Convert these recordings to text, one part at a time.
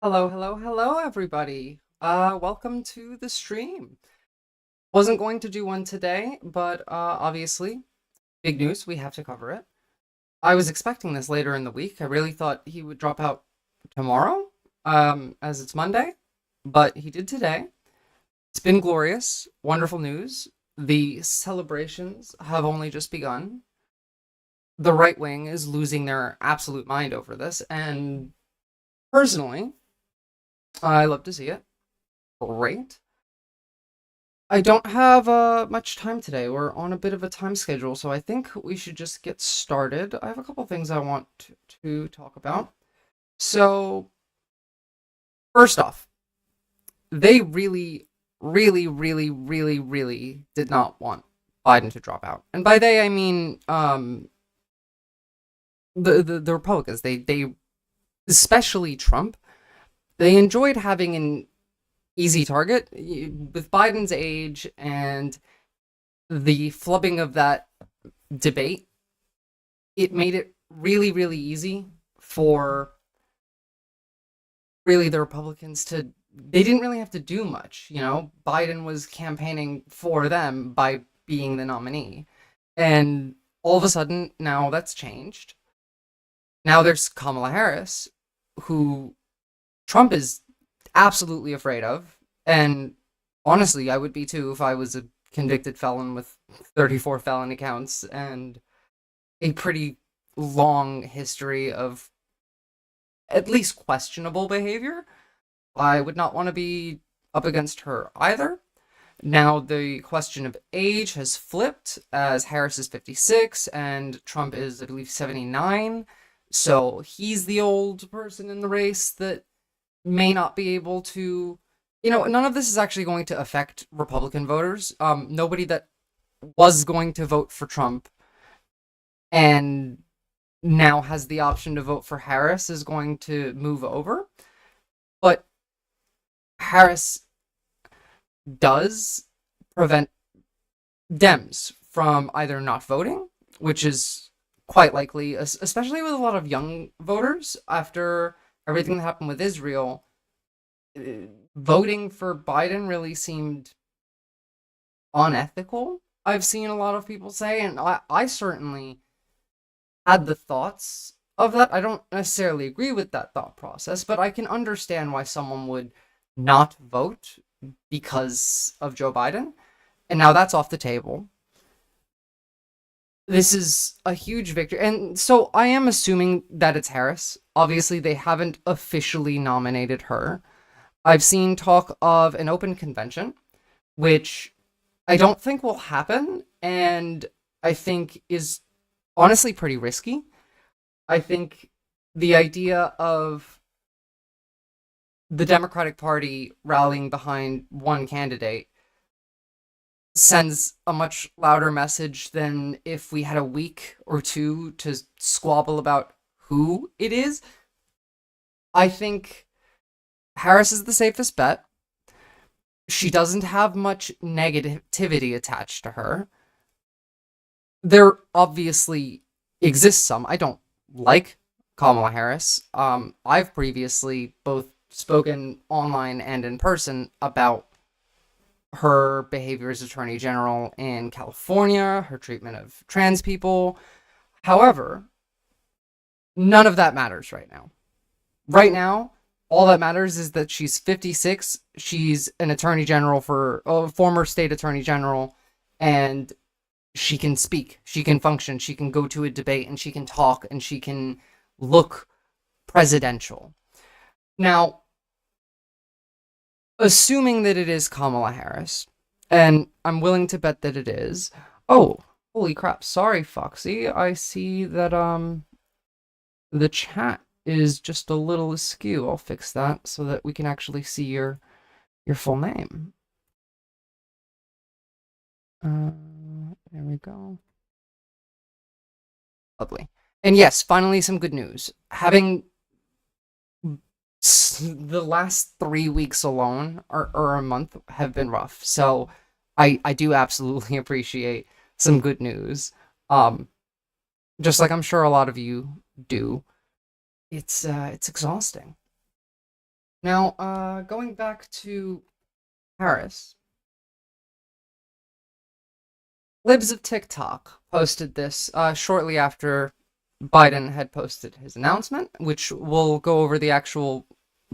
Hello, hello, hello, everybody. Welcome to the stream. Wasn't going to do one today, but obviously, big news, we have to cover it. I was expecting this later in the week. I really thought he would drop out tomorrow, as it's Monday, but he did today. It's been glorious, wonderful news. The celebrations have only just begun. The right wing is losing their absolute mind over this, and personally, I love to see it. Great. I don't have much time today. We're on a bit of a time schedule, so I think we should just get started. I have a couple things I want to talk about. So, first off, they really, really, really, really, really did not want Biden to drop out. And by they, I mean the Republicans. They especially Trump. They enjoyed having an easy target with Biden's age and the flubbing of that debate. It made it really, really easy for really the Republicans to. They didn't really have to do much. Biden was campaigning for them by being the nominee, and all of a sudden now that's changed. Now there's Kamala Harris, who Trump is absolutely afraid of. And honestly, I would be too if I was a convicted felon with 34 felony counts and a pretty long history of at least questionable behavior. I would not want to be up against her either. Now, the question of age has flipped as Harris is 56 and Trump is, I believe, 79. So he's the old person in the race that may not be able to. None of this is actually going to affect Republican voters. Nobody that was going to vote for Trump and now has the option to vote for Harris is going to move over. But Harris does prevent Dems from either not voting, which is quite likely, especially with a lot of young voters after everything that happened with Israel. Voting for Biden really seemed unethical. I've seen a lot of people say, and I certainly had the thoughts of that. I don't necessarily agree with that thought process, but I can understand why someone would not vote because of Joe Biden. And now that's off the table. This is a huge victory. And so I am assuming that it's Harris. Obviously, they haven't officially nominated her. I've seen talk of an open convention, which I don't think will happen, and I think is honestly pretty risky. I think the idea of the Democratic Party rallying behind one candidate sends a much louder message than if we had a week or two to squabble about who it is. I think Harris is the safest bet. She doesn't have much negativity attached to her. There obviously exists some. I don't like Kamala Harris. I've previously both spoken online and in person about her behavior as Attorney General in California, her treatment of trans people. However, none of that matters right now. Right now, all that matters is that she's 56. She's an attorney general for a former state attorney general, and she can speak, she can function, she can go to a debate, and she can talk, and she can look presidential. Now, assuming that it is Kamala Harris, and I'm willing to bet that it is. Oh, holy crap. Sorry, Foxy. I see that the chat is just a little askew. I'll fix that so that we can actually see your full name. There we go. Lovely. And yes, finally some good news. Having the last 3 weeks alone or a month have been rough. So I do absolutely appreciate some good news. Just like I'm sure a lot of you do. It's exhausting. Now, going back to Harris, Libs of TikTok posted this shortly after Biden had posted his announcement, which we'll go over the actual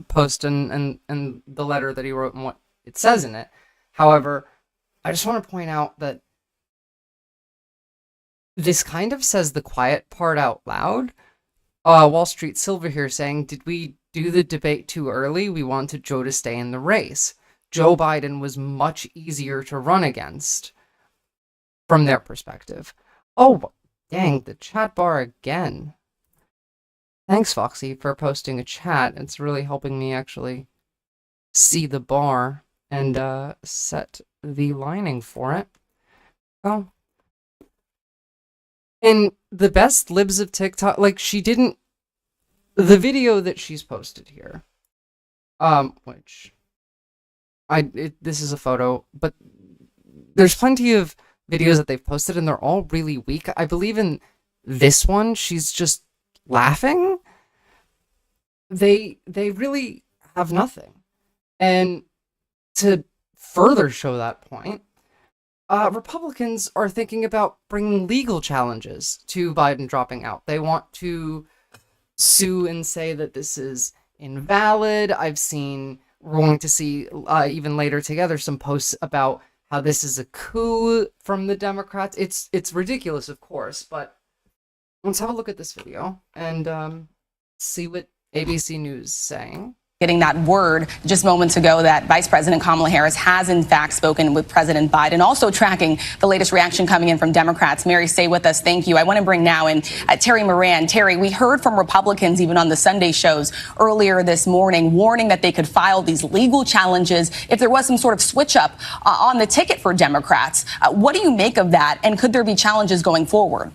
post and the letter that he wrote and what it says in it. However, I just want to point out that this kind of says the quiet part out loud. Wall Street Silver here saying, did we do the debate too early? We wanted Joe to stay in the race. Joe Biden was much easier to run against from their perspective. Oh, dang, the chat bar again. Thanks, Foxy, for posting a chat. It's really helping me actually see the bar and set the lining for it. Oh. And the best Libs of TikTok, like, she didn't... The video that she's posted here, which... this is a photo, but there's plenty of videos that they've posted, and they're all really weak. I believe in this one, she's just laughing. They really have nothing. And to further show that point, Republicans are thinking about bringing legal challenges to Biden dropping out. They want to sue and say that this is invalid. We're going to see even later together some posts about how this is a coup from the Democrats. It's ridiculous, of course, but let's have a look at this video and see what ABC News is saying. Getting that word just moments ago that Vice President Kamala Harris has in fact spoken with President Biden, also tracking the latest reaction coming in from Democrats. Mary, stay with us. Thank you. I want to bring now in Terry Moran. Terry, we heard from Republicans even on the Sunday shows earlier this morning, warning that they could file these legal challenges if there was some sort of switch up on the ticket for Democrats. What do you make of that? And could there be challenges going forward?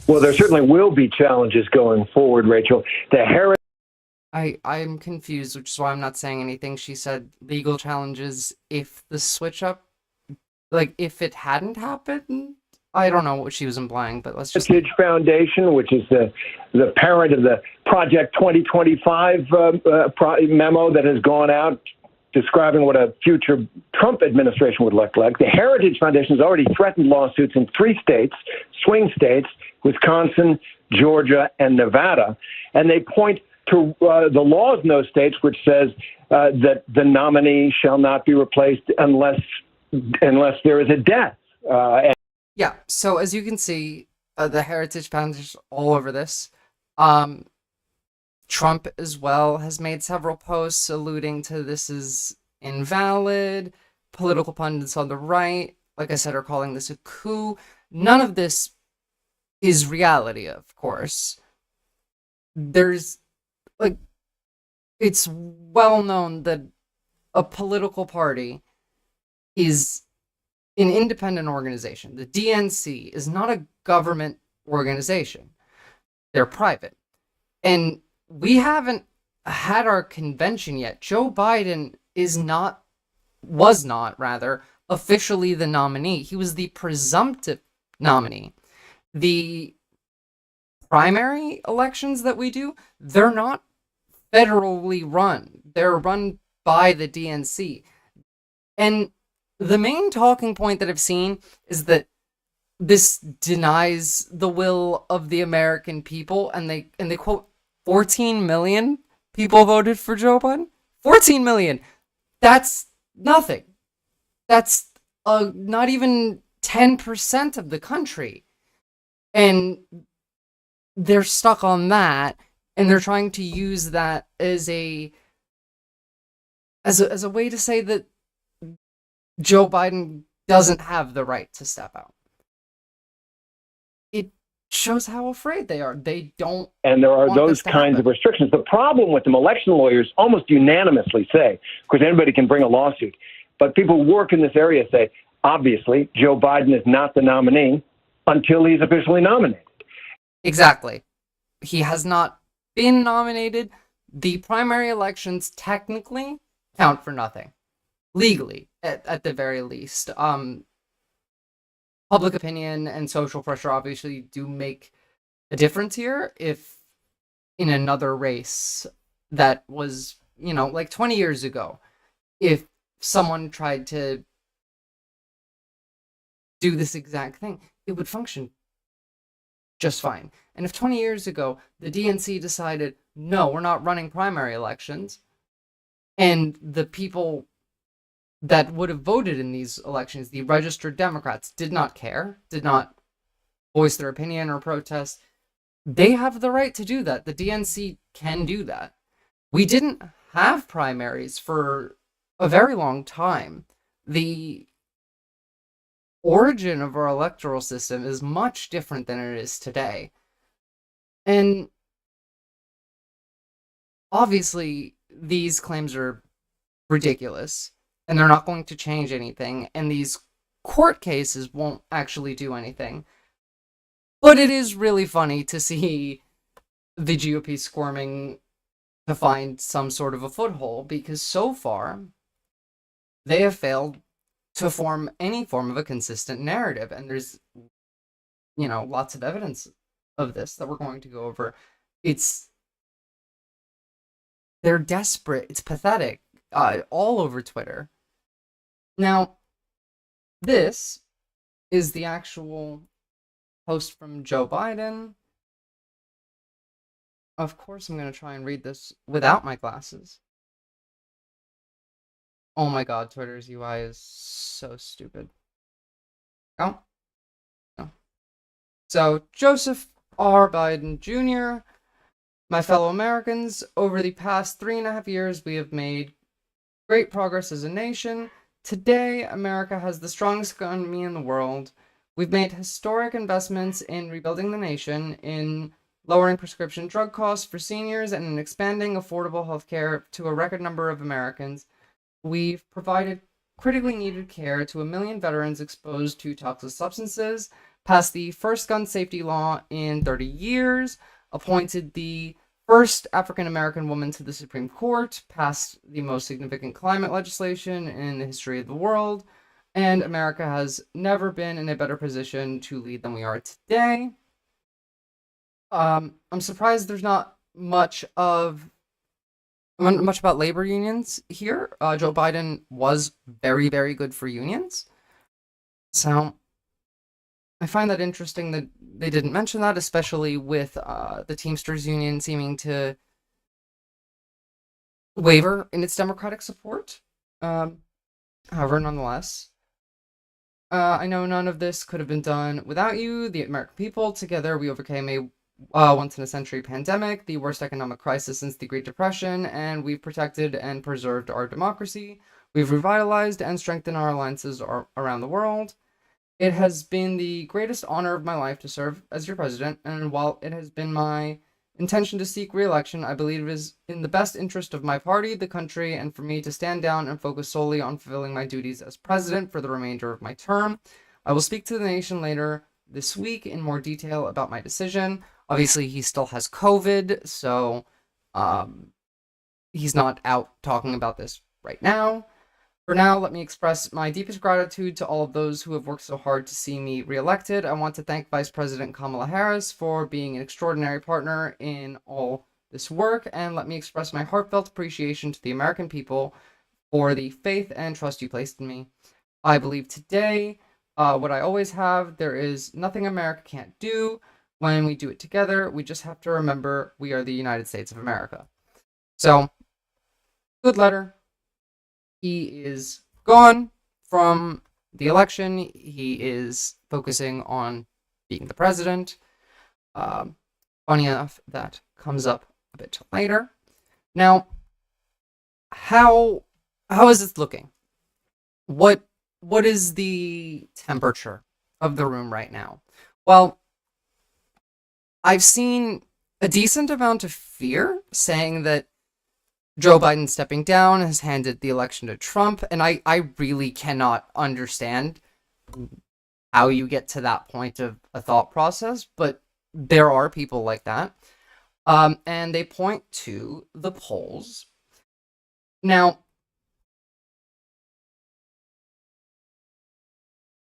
Well, there certainly will be challenges going forward, Rachel. The Harris I'm confused, which is why I'm not saying anything. She said legal challenges if the switch up, like if it hadn't happened. I don't know what she was implying, but let's just... Heritage Foundation, which is the parent of the Project 2025 memo that has gone out describing what a future Trump administration would look like. The Heritage Foundation has already threatened lawsuits in 3 states, swing states, Wisconsin, Georgia, and Nevada, and they point to the laws in those states, which says that the nominee shall not be replaced unless there is a death. Yeah, so as you can see, the Heritage Foundation all over this. Trump as well has made several posts alluding to this is invalid. Political pundits on the right, like I said, are calling this a coup. None of this is reality, of course. It's well known that a political party is an independent organization. The DNC is not a government organization. They're private. And we haven't had our convention yet. Joe Biden was not officially the nominee. He was the presumptive nominee. The primary elections that we do, they're not federally run. They're run by the DNC. And the main talking point that I've seen is that this denies the will of the American people, and they quote 14 million people voted for Joe Biden. 14 million. That's nothing. That's not even 10% of the country. And they're stuck on that, and they're trying to use that as a way to say that Joe Biden doesn't have the right to step out. It shows how afraid they are. They don't. And there are those kinds of restrictions. The problem with them, election lawyers almost unanimously say, because anybody can bring a lawsuit, but people who work in this area say, obviously, Joe Biden is not the nominee until he's officially nominated. Exactly. He has not been nominated. The primary elections technically count for nothing. Legally, at the very least. Public opinion and social pressure obviously do make a difference here. If in another race that was like 20 years ago, if someone tried to do this exact thing, it would function just fine. And if 20 years ago the DNC decided, no, we're not running primary elections, and the people that would have voted in these elections, the registered Democrats, did not care, did not voice their opinion or protest, they have the right to do that. The DNC can do that. We didn't have primaries for a very long time. The origin of our electoral system is much different than it is today. And obviously, these claims are ridiculous, and they're not going to change anything, and these court cases won't actually do anything. But it is really funny to see the GOP squirming to find some sort of a foothold, because so far, they have failed to form any form of a consistent narrative. And there's, lots of evidence of this that we're going to go over. They're desperate. It's pathetic. All over Twitter. Now, this is the actual post from Joe Biden. Of course, I'm going to try and read this without my glasses. Oh my god, Twitter's UI is so stupid. Oh. So, Joseph R. Biden Jr., my fellow Americans, over the past 3.5 years, we have made great progress as a nation. Today, America has the strongest economy in the world. We've made historic investments in rebuilding the nation, in lowering prescription drug costs for seniors, and in expanding affordable health care to a record number of Americans. We've provided critically needed care to 1 million veterans exposed to toxic substances, passed the first gun safety law in 30 years, appointed the first African-American woman to the Supreme Court, passed the most significant climate legislation in the history of the world, and America has never been in a better position to lead than we are today. I'm surprised there's not much about labor unions here. Joe Biden was very, very good for unions. So I find that interesting that they didn't mention that, especially with the Teamsters Union seeming to waver in its Democratic support. However, nonetheless, I know none of this could have been done without you, the American people. Together, we overcame a once-in-a-century pandemic, the worst economic crisis since the Great Depression, and we've protected and preserved our democracy. We've revitalized and strengthened our alliances around the world. It has been the greatest honor of my life to serve as your president, and while it has been my intention to seek re-election, I believe it is in the best interest of my party, the country, and for me to stand down and focus solely on fulfilling my duties as president for the remainder of my term. I will speak to the nation later this week in more detail about my decision. Obviously, he still has COVID, so he's not out talking about this right now. For now, let me express my deepest gratitude to all of those who have worked so hard to see me reelected. I want to thank Vice President Kamala Harris for being an extraordinary partner in all this work, and let me express my heartfelt appreciation to the American people for the faith and trust you placed in me. I believe today, what I always have, there is nothing America can't do. When we do it together, we just have to remember we are the United States of America. So, good letter. He is gone from the election. He is focusing on being the president. Funny enough, that comes up a bit later. Now, how is this looking? What is the temperature of the room right now? Well, I've seen a decent amount of fear saying that Joe Biden stepping down has handed the election to Trump, and I really cannot understand how you get to that point of a thought process, but there are people like that. And they point to the polls. Now,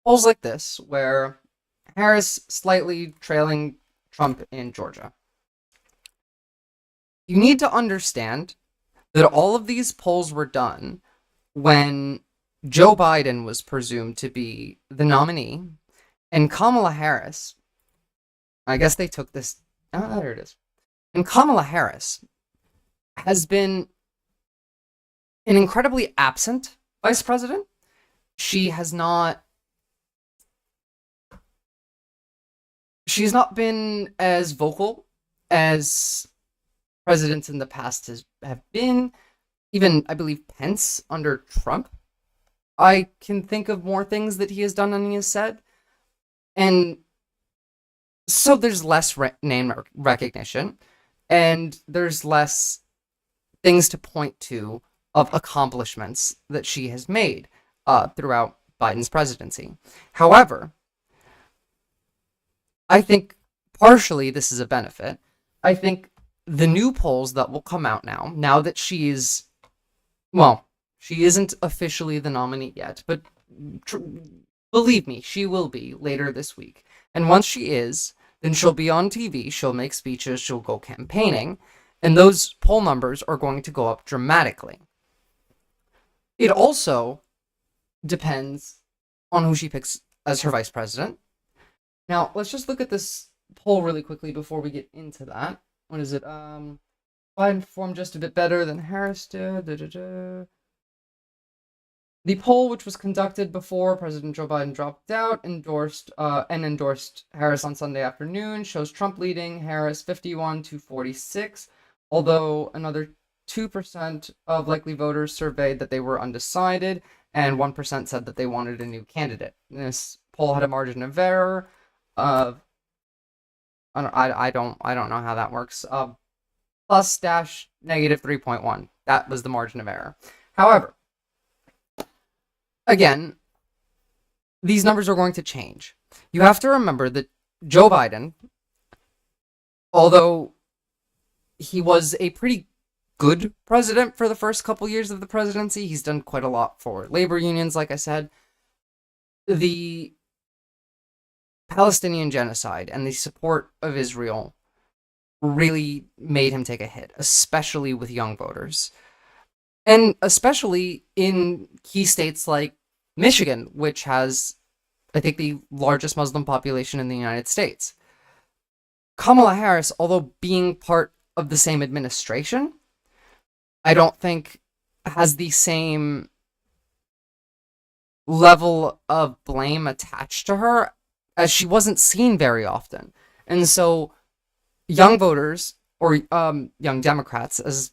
polls like this, where Harris slightly trailing Trump in Georgia. You need to understand that all of these polls were done when Joe Biden was presumed to be the nominee, and Kamala Harris, I guess they took this, there it is. And Kamala Harris has been an incredibly absent vice president. She's not been as vocal as presidents in the past have been. Even, I believe, Pence under Trump. I can think of more things that he has done and he has said. And so there's less name recognition, and there's less things to point to of accomplishments that she has made throughout Biden's presidency. However, I think partially this is a benefit. I think the new polls that will come out now that she is, well, she isn't officially the nominee yet, but believe me, she will be later this week. And once she is, then she'll be on TV, she'll make speeches, she'll go campaigning, and those poll numbers are going to go up dramatically. It also depends on who she picks as her vice president. Now, let's just look at this poll really quickly before we get into that. What is it? Biden performed just a bit better than Harris did. The poll, which was conducted before President Joe Biden dropped out, endorsed Harris on Sunday afternoon, shows Trump leading Harris 51-46, although another 2% of likely voters surveyed that they were undecided, and 1% said that they wanted a new candidate. This poll had a margin of error of, I don't know how that works, plus dash negative 3.1. That was the margin of error. However, again, these numbers are going to change. You have to remember that Joe Biden, although he was a pretty good president for the first couple years of the presidency, he's done quite a lot for labor unions, like I said. The Palestinian genocide and the support of Israel really made him take a hit, especially with young voters. And especially in key states like Michigan, which has, I think, the largest Muslim population in the United States. Kamala Harris, although being part of the same administration, I don't think has the same level of blame attached to her, as she wasn't seen very often. And so young voters, or young Democrats, as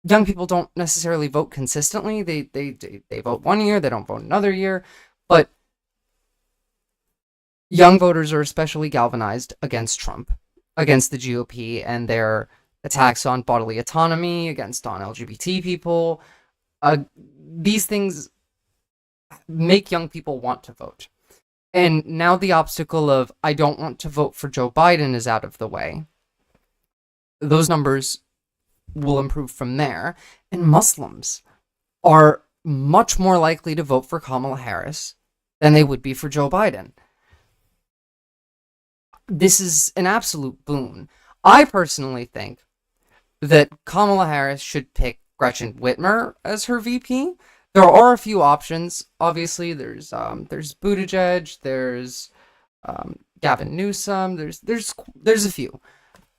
young people don't necessarily vote consistently. They vote one year, they don't vote another year. But young voters are especially galvanized against Trump, against the GOP and their attacks on bodily autonomy, against LGBT people. These things make young people want to vote. And now the obstacle of, I don't want to vote for Joe Biden, is out of the way. Those numbers will improve from there. And Muslims are much more likely to vote for Kamala Harris than they would be for Joe Biden. This is an absolute boon. I personally think that Kamala Harris should pick Gretchen Whitmer as her VP. There are a few options. Obviously, there's Buttigieg, there's Gavin Newsom, there's a few.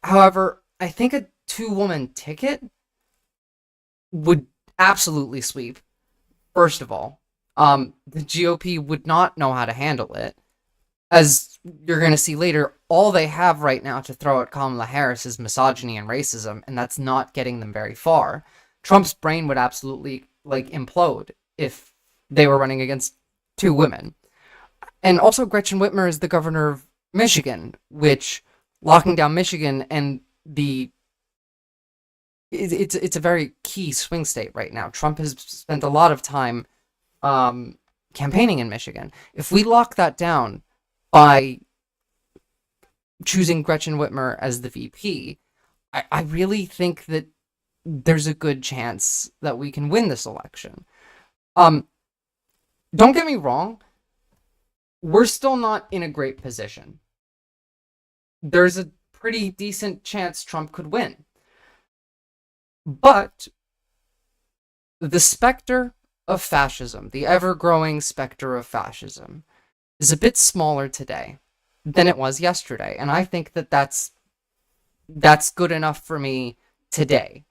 However, I think a two-woman ticket would absolutely sweep. First of all, the GOP would not know how to handle it. As you're going to see later, all they have right now to throw at Kamala Harris is misogyny and racism, and that's not getting them very far. Trump's brain would absolutely implode if they were running against two women. And also, Gretchen Whitmer is the governor of Michigan, which locking down Michigan and it's a very key swing state right now. Trump has spent a lot of time campaigning in Michigan. If we lock that down by choosing Gretchen Whitmer as the VP, I really think that there's a good chance that we can win this election. Don't get me wrong, we're still not in a great position. There's a pretty decent chance Trump could win. But the specter of fascism, the ever-growing specter of fascism, is a bit smaller today than it was yesterday. And I think that that's good enough for me today.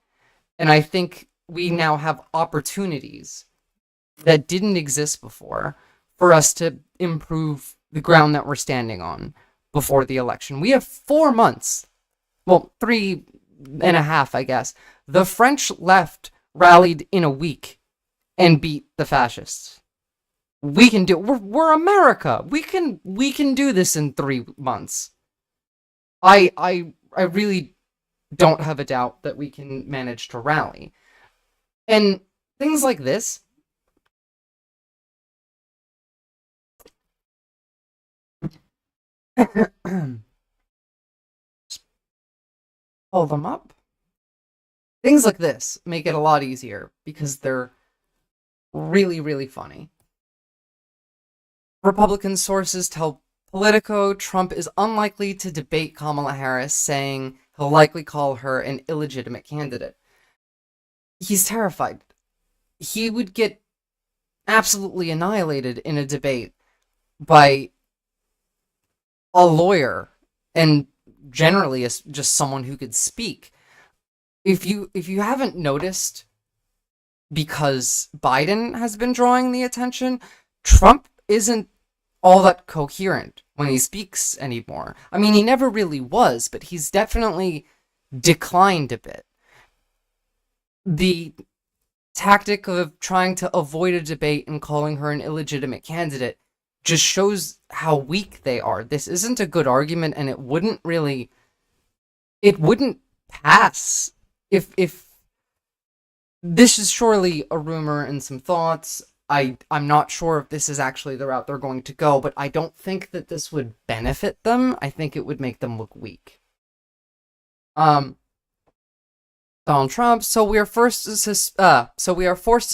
And I think we now have opportunities that didn't exist before for us to improve the ground that we're standing on before the election. We have 4 months, well, 3.5, I guess. The French left rallied in a week and beat the fascists. We can do. We're America. We can do this in 3 months. I really don't have a doubt that we can manage to rally. And things like this, pull them up. Things like this make it a lot easier because they're really, really funny. Republican sources tell Politico Trump is unlikely to debate Kamala Harris, saying he'll likely call her an illegitimate candidate. He's terrified. He would get absolutely annihilated in a debate by a lawyer and generally just someone who could speak. If you haven't noticed, because Biden has been drawing the attention, Trump isn't all that coherent when he speaks anymore. I mean, he never really was, but he's definitely declined a bit. The tactic of trying to avoid a debate and calling her an illegitimate candidate just shows how weak they are. This isn't a good argument, and it wouldn't pass if this is surely a rumor and some thoughts. I'm not sure if this is actually the route they're going to go, but I don't think that this would benefit them. I think it would make them look weak. Donald Trump. So we are forced to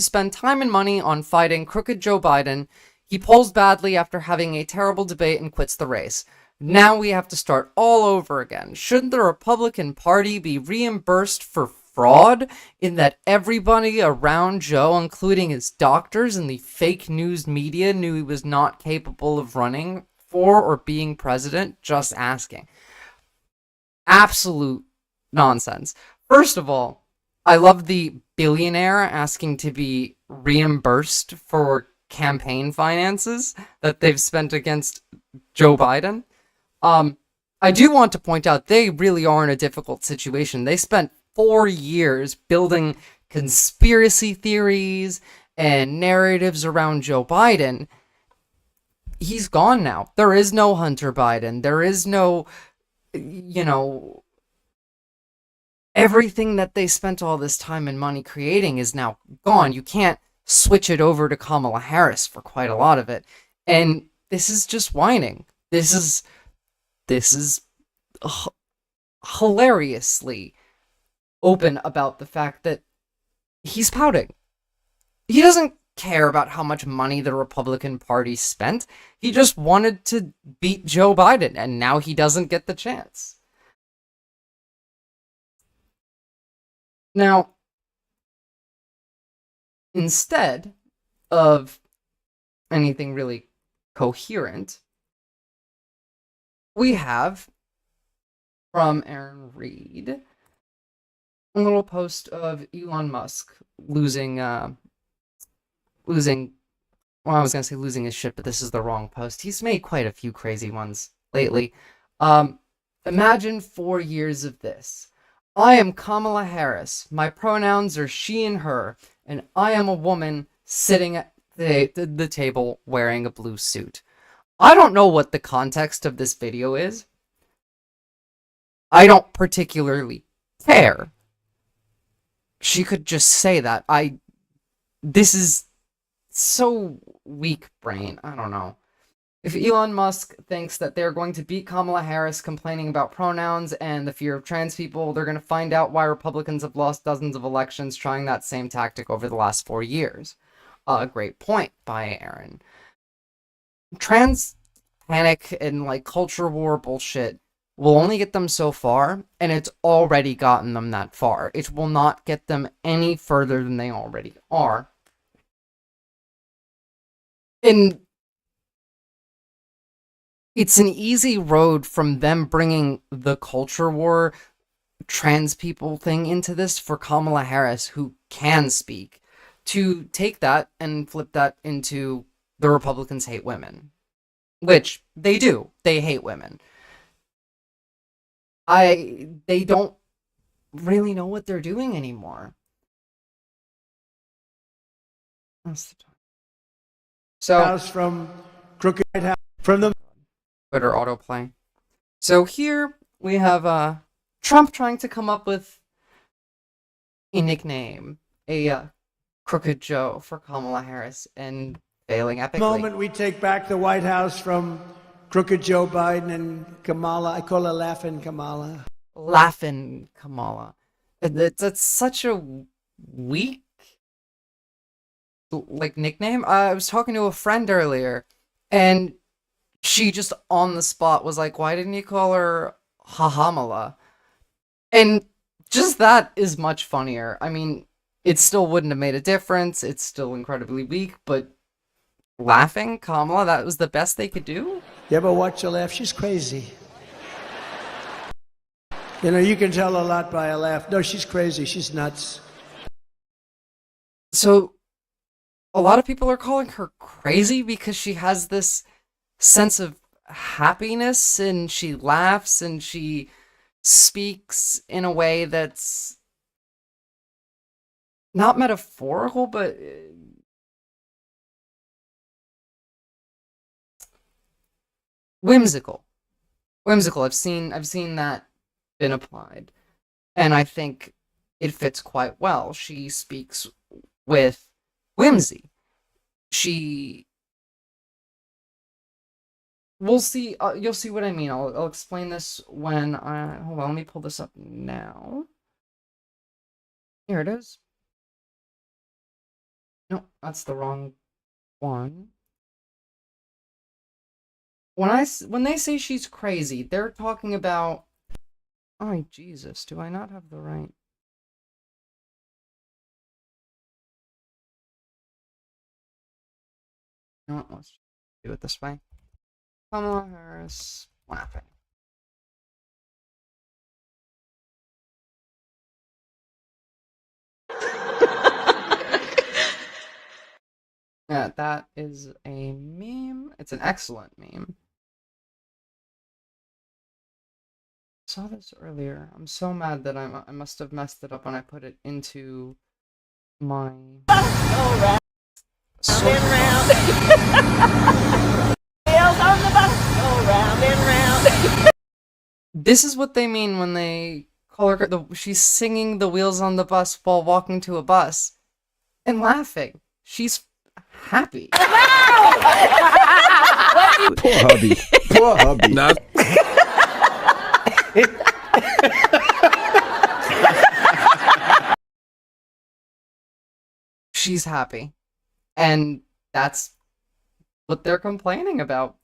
spend time and money on fighting crooked Joe Biden. He polls badly after having a terrible debate and quits the race. Now we have to start all over again. Shouldn't the Republican Party be reimbursed for fraud in that everybody around Joe, including his doctors and the fake news media, knew he was not capable of running for or being president? Just asking. Absolute nonsense. First of all, I love the billionaire asking to be reimbursed for campaign finances that they've spent against Joe Biden. I do want to point out they really are in a difficult situation. They spent 4 years building conspiracy theories and narratives around Joe Biden. He's gone now. There is no Hunter Biden. There is no, everything that they spent all this time and money creating is now gone. You can't switch it over to Kamala Harris for quite a lot of it. And this is just whining. This is hilariously open about the fact that he's pouting. He doesn't care about how much money the Republican Party spent. He just wanted to beat Joe Biden, and now he doesn't get the chance. Now, instead of anything really coherent, we have, from Aaron Reed, a little post of Elon Musk losing, well, I was going to say losing his shit, but this is the wrong post. He's made quite a few crazy ones lately. Imagine 4 years of this. I am Kamala Harris. My pronouns are she and her, and I am a woman sitting at the table wearing a blue suit. I don't know what the context of this video is. I don't particularly care. She could just say that. This is so weak brain. I don't know. If Elon Musk thinks that they're going to beat Kamala Harris complaining about pronouns and the fear of trans people, they're going to find out why Republicans have lost dozens of elections trying that same tactic over the last 4 years. Great point by Aaron. Trans panic and culture war bullshit will only get them so far, and it's already gotten them that far. It will not get them any further than they already are. And it's an easy road from them bringing the culture war, trans people thing into this for Kamala Harris, who can speak, to take that and flip that into the Republicans hate women, which they do. They hate women. They don't really know what they're doing anymore. So House from Crooked House from the Twitter autoplay. So here we have Trump trying to come up with a nickname, a Crooked Joe for Kamala Harris, and failing epically. moment we take back the White House from Crooked Joe Biden and Kamala. I call her Laughing Kamala. Laughing Kamala. That's such a weak nickname. I was talking to a friend earlier, and she just on the spot was like, "Why didn't you call her Hahamala?" And just that is much funnier. I mean, it still wouldn't have made a difference. It's still incredibly weak, but laughing Kamala, that was the best they could do? You ever watch her laugh? She's crazy. You know, you can tell a lot by her laugh. No, she's crazy. She's nuts. So, a lot of people are calling her crazy because she has this sense of happiness, and she laughs, and she speaks in a way that's not metaphorical, but whimsical. I've seen that been applied, and I think it fits quite well. She speaks with whimsy. We'll see. You'll see what I mean. I'll explain this when I hold on. Let me pull this up now. Here it is. No, that's the wrong one. When they say she's crazy, they're talking about. Oh, Jesus, do I not have the right? No, let's do it this way. Kamala Harris laughing. Yeah, that is a meme. It's an excellent meme. Saw this earlier. I'm so mad that I must have messed it up when I put it into my This is what they mean when they call her she's singing the wheels on the bus while walking to a bus and laughing. She's happy. Poor hubby. Poor hubby. Nah, She's happy. And that's what they're complaining about.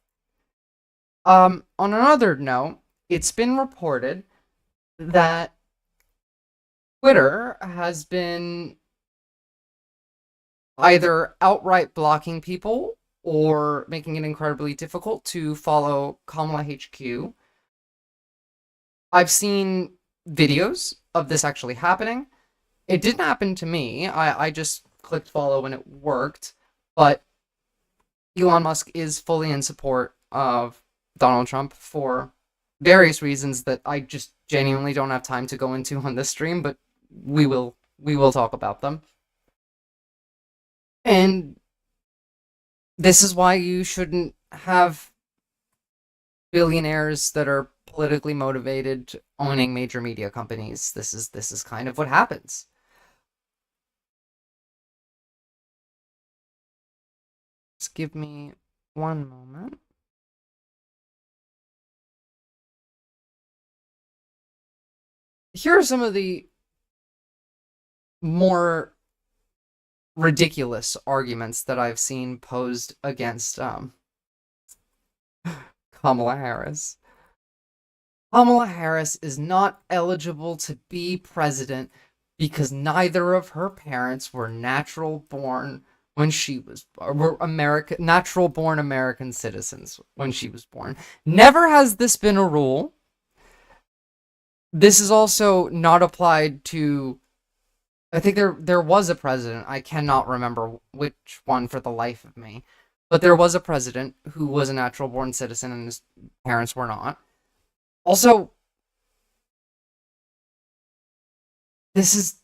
On another note, it's been reported that Twitter has been either outright blocking people or making it incredibly difficult to follow Kamala HQ. I've seen videos of this actually happening. It didn't happen to me. I just clicked follow and it worked. But Elon Musk is fully in support of Donald Trump for various reasons that I just genuinely don't have time to go into on this stream, but we will talk about them. And this is why you shouldn't have billionaires that are politically motivated owning major media companies. This is kind of what happens. Just give me one moment. Here are some of the more ridiculous arguments that I've seen posed against Kamala Harris. Kamala Harris is not eligible to be president because neither of her parents were natural born when she was were natural born American citizens when she was born. Never has this been a rule. This is also not applied to, I think there was a president, I cannot remember which one for the life of me, but there was a president who was a natural born citizen and his parents were not. Also, this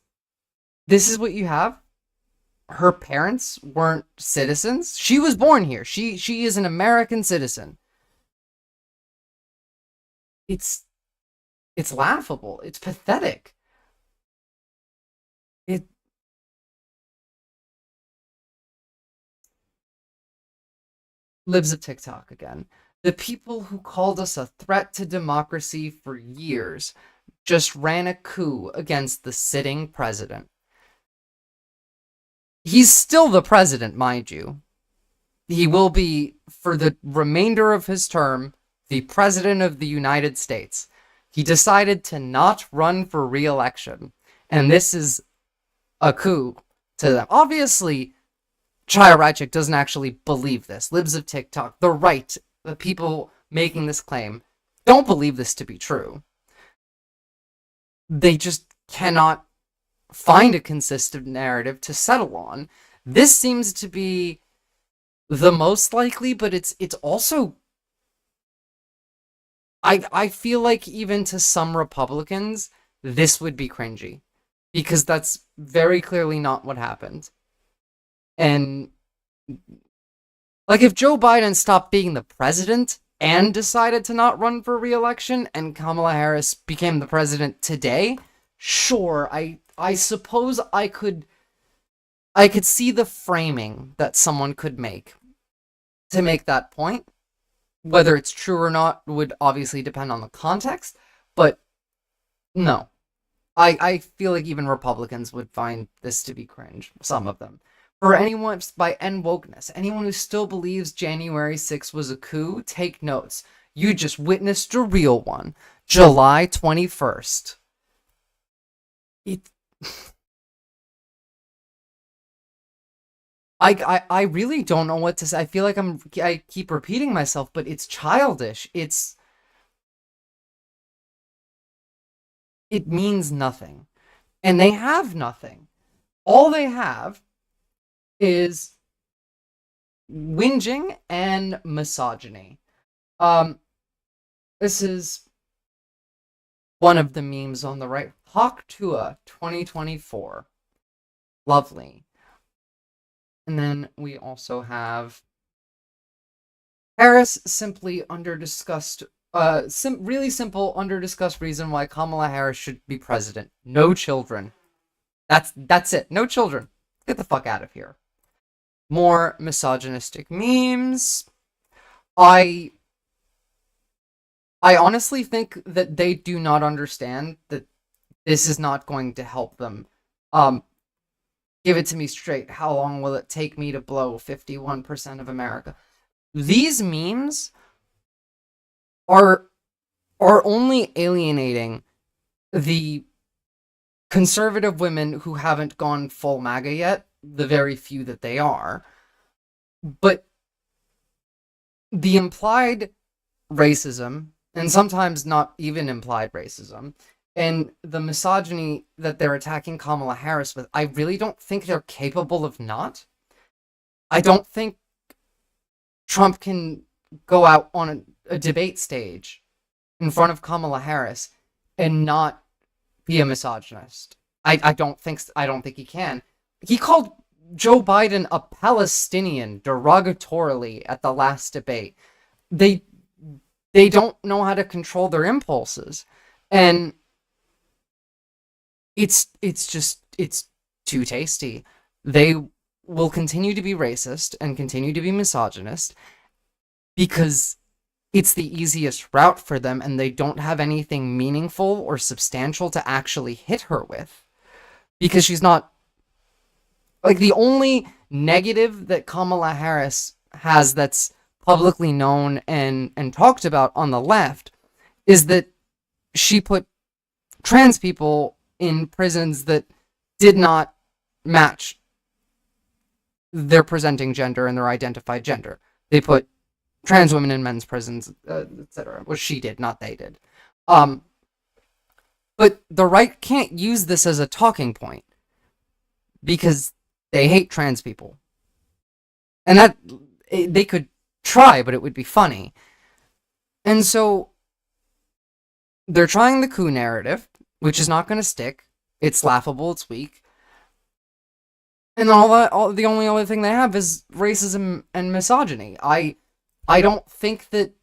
is what you have. Her parents weren't citizens. She was born here. She is an American citizen. It's laughable. It's pathetic. Libs of TikTok again. The people who called us a threat to democracy for years just ran a coup against the sitting president. He's still the president, mind you. He will be, for the remainder of his term, the president of the United States. He decided to not run for re-election, and this is a coup to them. Obviously, Chaya Raichik doesn't actually believe this. Libs of TikTok, the right, the people making this claim, don't believe this to be true. They just cannot find a consistent narrative to settle on. This seems to be the most likely, but it's also, I feel like even to some Republicans, this would be cringy, because that's very clearly not what happened. And like, if Joe Biden stopped being the president and decided to not run for re-election and Kamala Harris became the president today, sure, I suppose I could see the framing that someone could make to make that point. Whether it's true or not would obviously depend on the context, but no. I feel like even Republicans would find this to be cringe, some of them. For anyone, by end wokeness, anyone who still believes January 6th was a coup, take notes. You just witnessed a real one. July 21st. I really don't know what to say. I feel like I keep repeating myself, but it's childish. It means nothing. And they have nothing. All they have is whinging and misogyny. This is one of the memes on the right. Hawk Tua 2024. Lovely. And then we also have Harris simply under-discussed, really simple under-discussed reason why Kamala Harris should be president. No children. That's it. No children. Get the fuck out of here. More misogynistic memes. I honestly think that they do not understand that this is not going to help them. Give it to me straight. How long will it take me to blow 51% of America? These memes are only alienating the conservative women who haven't gone full MAGA yet, the very few that they are. But the implied racism, and sometimes not even implied racism, and the misogyny that they're attacking Kamala Harris with, I really don't think they're capable of not. I don't think Trump can go out on a debate stage in front of Kamala Harris and not be a misogynist. I don't think he can. He called Joe Biden a Palestinian derogatorily at the last debate. They don't know how to control their impulses. And it's too tasty. They will continue to be racist and continue to be misogynist because it's the easiest route for them, and they don't have anything meaningful or substantial to actually hit her with. Because she's not, like, the only negative that Kamala Harris has that's publicly known and talked about on the left is that she put trans people in prisons that did not match their presenting gender and their identified gender. They put trans women in men's prisons, etc. Well, she did, not they did. But the right can't use this as a talking point because they hate trans people. And that they could try, but it would be funny. And so they're trying the coup narrative, which is not going to stick. It's laughable, it's weak. And the only other thing they have is racism and misogyny. I don't think that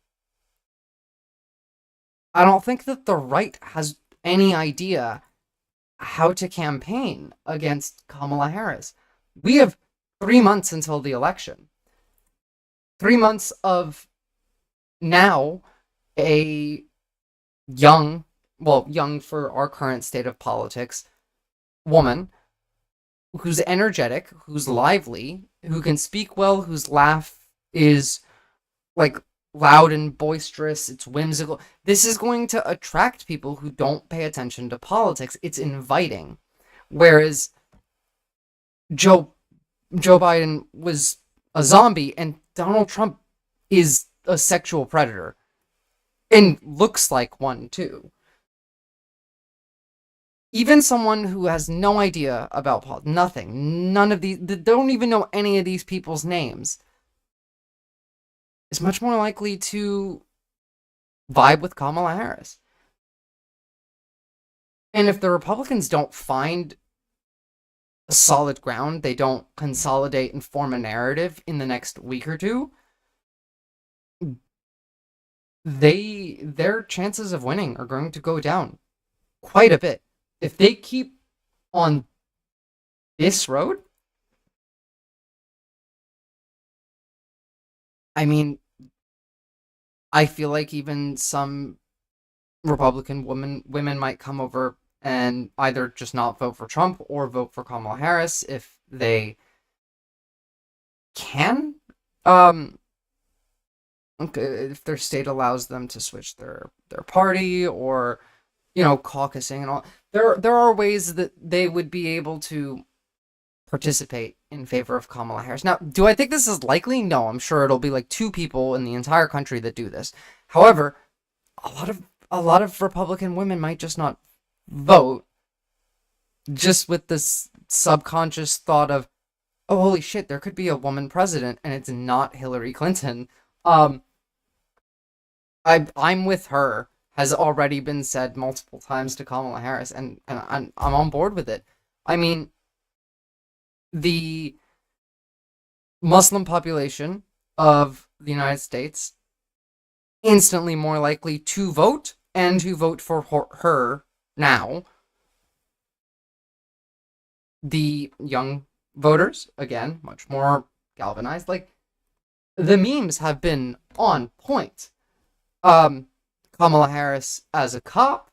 the right has any idea how to campaign against Kamala Harris. We have 3 months until the election. 3 months of now a young for our current state of politics, woman who's energetic, who's lively, who can speak well, whose laugh is like loud and boisterous, it's whimsical. This is going to attract people who don't pay attention to politics. It's inviting. Whereas Joe Biden was a zombie and Donald Trump is a sexual predator and looks like one too. Even someone who has no idea about politics, none of these, don't even know any of these people's names, is much more likely to vibe with Kamala Harris. And if the Republicans don't find a solid ground, they don't consolidate and form a narrative in the next week or two, their chances of winning are going to go down quite a bit. If they keep on this road, I mean, I feel like even some Republican women might come over and either just not vote for Trump or vote for Kamala Harris if they can. If their state allows them to switch their party or, caucusing and all. There are ways that they would be able to participate in favor of Kamala Harris. Now, do I think this is likely? No, I'm sure it'll be like 2 people in the entire country that do this. However, a lot of Republican women might just not vote, just with this subconscious thought of, oh, holy shit, there could be a woman president and it's not Hillary Clinton. I'm with her has already been said multiple times to Kamala Harris, and I'm on board with it. I mean, the Muslim population of the United States instantly more likely to vote and to vote for her now. The young voters, again, much more galvanized. Like, the memes have been on point. Kamala Harris as a cop,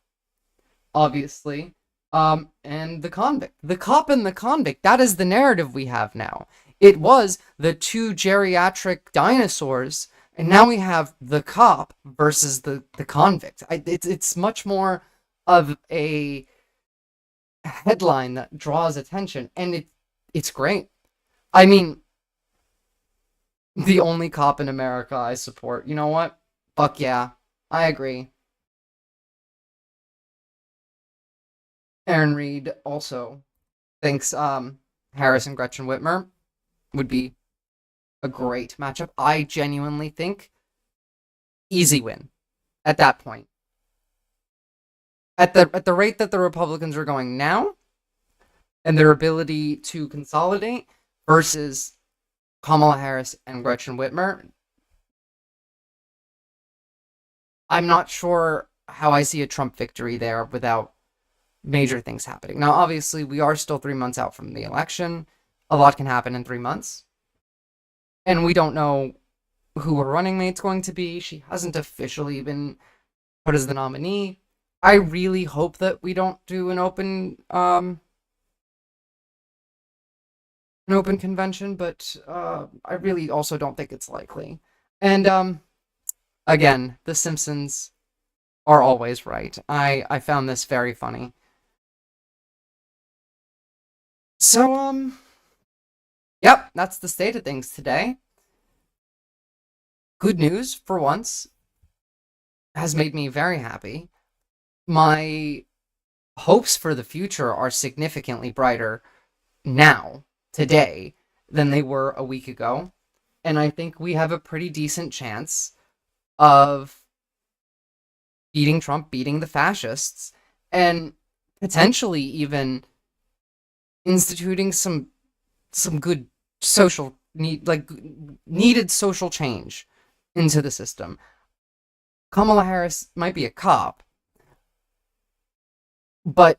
obviously, and the convict. The cop and the convict, that is the narrative we have now. It was the 2 geriatric dinosaurs, and now we have the cop versus the convict. It's much more of a headline that draws attention, and it's great. I mean, the only cop in America I support. You know what? Fuck yeah. I agree. Aaron Reed also thinks Harris and Gretchen Whitmer would be a great matchup. I genuinely think easy win at that point. At the rate that the Republicans are going now, and their ability to consolidate versus Kamala Harris and Gretchen Whitmer, I'm not sure how I see a Trump victory there without major things happening. Now, obviously, we are still 3 months out from the election. A lot can happen in 3 months. And we don't know who her running mate's going to be. She hasn't officially been put as the nominee. I really hope that we don't do an open convention, but I really also don't think it's likely. And again, The Simpsons are always right. I found this very funny. So, yep, that's the state of things today. Good news, for once, has made me very happy. My hopes for the future are significantly brighter now, today, than they were a week ago. And I think we have a pretty decent chance of beating Trump, beating the fascists, and potentially even instituting some good social needed social change into the system. Kamala Harris might be a cop, but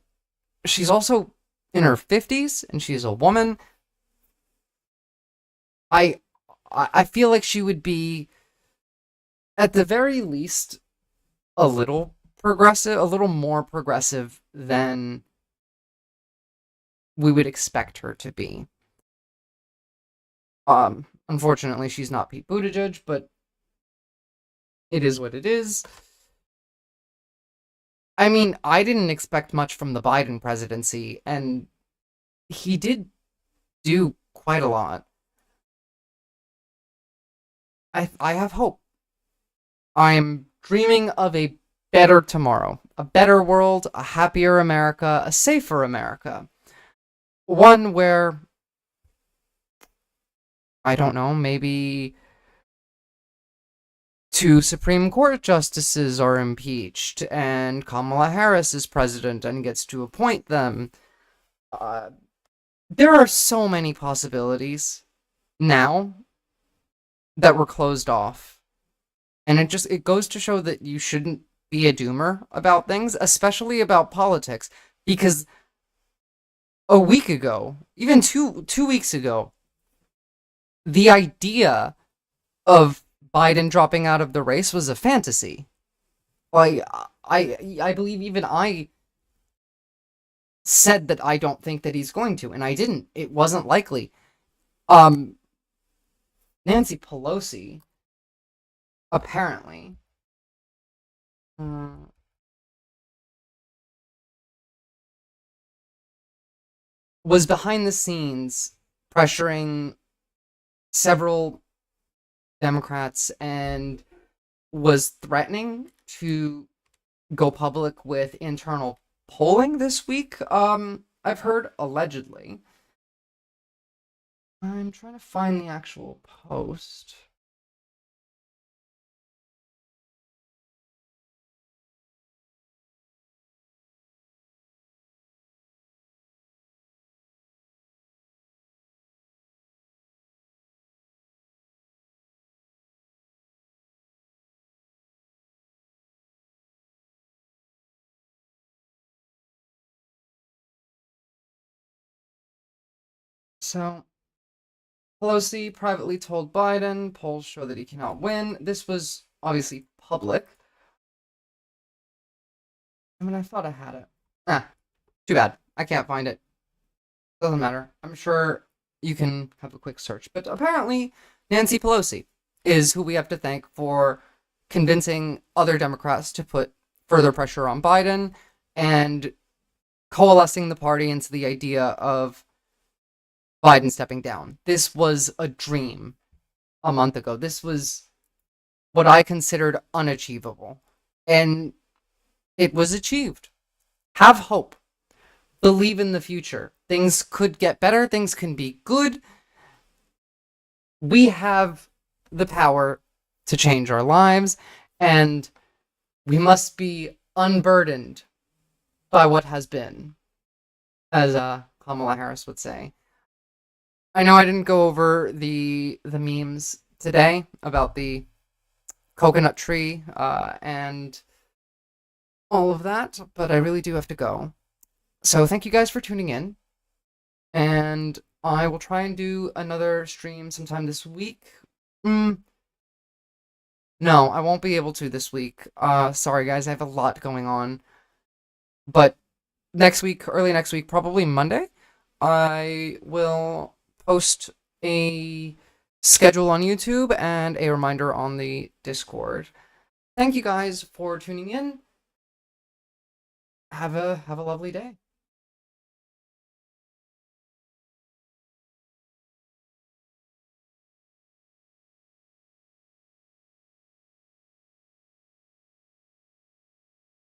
she's also in her 50s and she's a woman. I feel like she would be, at the very least, a little progressive, a little more progressive than we would expect her to be. Unfortunately, she's not Pete Buttigieg, but it is what it is. I mean, I didn't expect much from the Biden presidency, and he did do quite a lot. I have hope. I'm dreaming of a better tomorrow, a better world, a happier America, a safer America. One where, I don't know, maybe 2 Supreme Court justices are impeached, and Kamala Harris is president and gets to appoint them. There are so many possibilities now that were closed off. And it goes to show that you shouldn't be a doomer about things, especially about politics, because a week ago, even two weeks ago, the idea of Biden dropping out of the race was a fantasy. I believe even I said that I don't think that he's going to, and I didn't. It wasn't likely. Nancy Pelosi, apparently, was behind the scenes pressuring several Democrats and was threatening to go public with internal polling this week. I've heard, allegedly. I'm trying to find the actual post. So, Pelosi privately told Biden, polls show that he cannot win. This was obviously public. I mean, I thought I had it. Too bad. I can't find it. Doesn't matter. I'm sure you can have a quick search. But apparently, Nancy Pelosi is who we have to thank for convincing other Democrats to put further pressure on Biden and coalescing the party into the idea of Biden stepping down. This was a dream a month ago. This was what I considered unachievable. And it was achieved. Have hope. Believe in the future. Things could get better. Things can be good. We have the power to change our lives, and we must be unburdened by what has been, as Kamala Harris would say. I know I didn't go over the memes today about the coconut tree and all of that, but I really do have to go. So thank you guys for tuning in, and I will try and do another stream sometime this week. No, I won't be able to this week. Sorry guys, I have a lot going on. But next week, early next week, probably Monday, I will post a schedule on YouTube and a reminder on the Discord. Thank you guys for tuning in. have a lovely day.